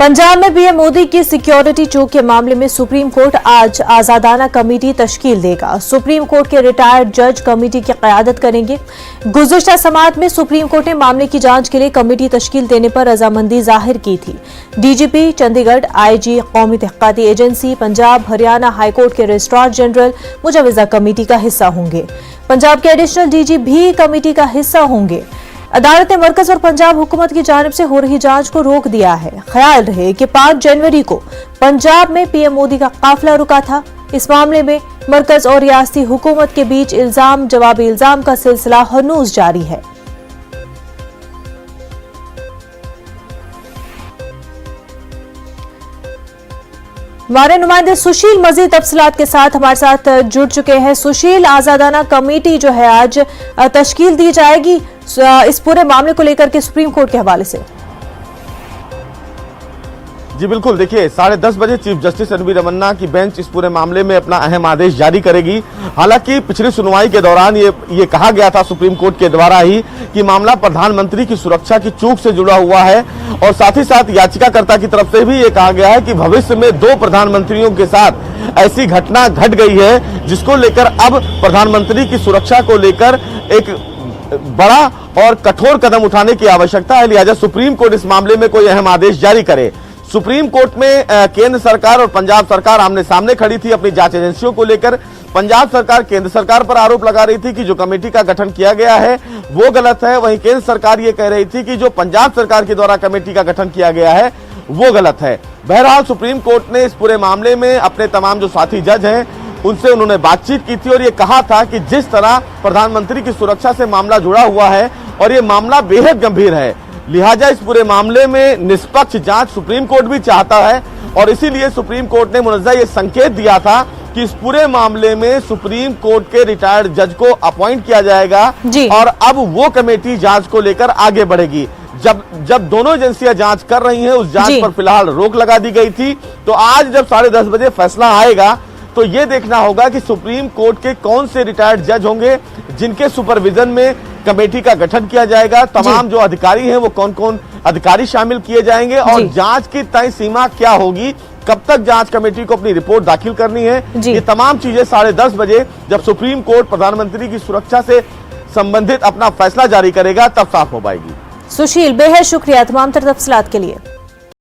पंजाब में पीएम मोदी की सिक्योरिटी चोक के मामले में सुप्रीम कोर्ट आज आजादाना कमेटी तश्कील देगा। सुप्रीम कोर्ट के रिटायर्ड जज कमेटी की क़यादत करेंगे। गुज़िश्ता समाअत में सुप्रीम कोर्ट ने मामले की जांच के लिए कमेटी तश्कील देने पर रजामंदी जाहिर की थी। डीजीपी चंडीगढ़, आईजी, कौमी तहक़ीक़ाती एजेंसी, पंजाब हरियाणा हाईकोर्ट के रजिस्ट्रार जनरल मुजवज़ा कमेटी का हिस्सा होंगे। पंजाब के एडिशनल डीजी भी कमेटी का हिस्सा होंगे। अदालत ने मरकज और पंजाब हुकूमत की जानिब से हो रही जांच को रोक दिया है। ख्याल रहे कि 5 जनवरी को पंजाब में पीएम मोदी का काफिला रुका था। इस मामले में मरकज और रियासती हुकूमत के बीच इल्जाम जवाबी इल्जाम का सिलसिला हनूज जारी है। हमारे नुमाइंदे सुशील मजीद तफसीलात के साथ हमारे साथ जुड़ चुके हैं। सुशील, आजादाना कमेटी जो है आज तश्कील दी जाएगी इस पूरे मामले को लेकर के सुप्रीम कोर्ट के हवाले से। जी बिल्कुल, देखिए 10:30 बजे chief justice N V Ramana की बेंच इस पूरे मामले में अपना अहम आदेश जारी करेगी। हालांकि पिछली सुनवाई के दौरान ये कहा गया था सुप्रीम कोर्ट के द्वारा ही कि मामला प्रधानमंत्री की सुरक्षा की चूक से जुड़ा हुआ है और साथ ही साथ याचिकाकर्ता की तरफ से भी ये कहा गया है कि भविष्य में 2 प्रधानमंत्रियों के साथ ऐसी घटना घट गई है जिसको लेकर अब प्रधानमंत्री की सुरक्षा को लेकर एक बड़ा और कठोर कदम उठाने की आवश्यकता है। लिहाजा सुप्रीम कोर्ट इस मामले में कोई अहम आदेश जारी करे। सुप्रीम कोर्ट में केंद्र सरकार और पंजाब सरकार आमने सामने खड़ी थी अपनी जांच एजेंसियों को लेकर। पंजाब सरकार केंद्र सरकार पर आरोप लगा रही थी कि जो कमेटी का गठन किया गया है वो गलत है, वहीं केंद्र सरकार ये कह रही थी कि जो पंजाब सरकार के द्वारा कमेटी का गठन किया गया है वो गलत है। बहरहाल सुप्रीम कोर्ट ने इस पूरे मामले में अपने तमाम जो साथी जज हैं उनसे उन्होंने बातचीत की थी और ये कहा था कि जिस तरह प्रधानमंत्री की सुरक्षा से मामला जुड़ा हुआ है और ये मामला बेहद गंभीर है, लिहाजा इस पूरे मामले में निष्पक्ष जांच सुप्रीम कोर्ट भी चाहता है और इसीलिए सुप्रीम कोर्ट ने मुनज़्ज़ा ये संकेत दिया था कि इस पूरे मामले में सुप्रीम कोर्ट के रिटायर्ड जज को अपॉइंट किया जाएगा और अब वो कमेटी जांच को लेकर आगे बढ़ेगी। जब दोनों एजेंसियां जांच कर रही हैं उस जांच पर फिलहाल रोक लगा दी गई थी। तो आज जब 10:30 बजे फैसला आएगा तो ये देखना होगा कि सुप्रीम कोर्ट के कौन से रिटायर्ड जज होंगे जिनके सुपरविजन में कमेटी का गठन किया जाएगा। तमाम जो अधिकारी हैं वो कौन कौन अधिकारी शामिल किए जाएंगे और जांच की तय सीमा क्या होगी, कब तक जांच कमेटी को अपनी रिपोर्ट दाखिल करनी है, ये तमाम चीजें 10:30 बजे जब सुप्रीम कोर्ट प्रधानमंत्री की सुरक्षा से संबंधित अपना फैसला जारी करेगा तब साफ हो पाएगी। सुशील, बेहद शुक्रिया तमाम तफसीलात के लिए।